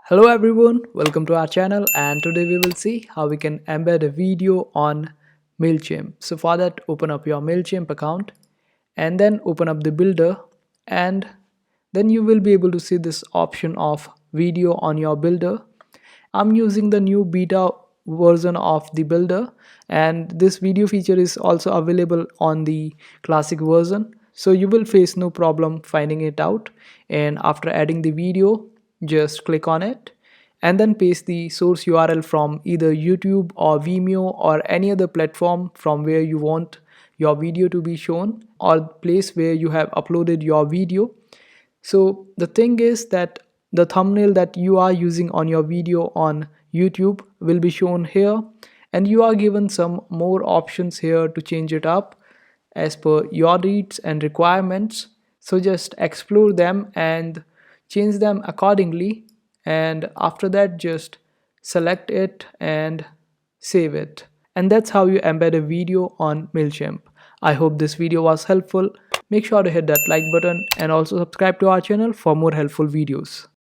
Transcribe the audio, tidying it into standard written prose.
Hello everyone, welcome to our channel, and today we will see how we can embed a video on Mailchimp. So for that, open up your Mailchimp account and then open up the builder, and then you will be able to see this option of video on your builder. I'm using the new beta version of the builder, and this video feature is also available on the classic version, so you will face no problem finding it out. And after adding the video, just click on it and then paste the source URL from either YouTube or Vimeo or any other platform from where you want your video to be shown, or place where you have uploaded your video. So the thing is that the thumbnail that you are using on your video on YouTube will be shown here, and you are given some more options here to change it up as per your needs and requirements. So just explore them and change them accordingly, and after that just select it and save it. And that's how you embed a video on Mailchimp. I hope this video was helpful. Make sure to hit that like button and also subscribe to our channel for more helpful videos.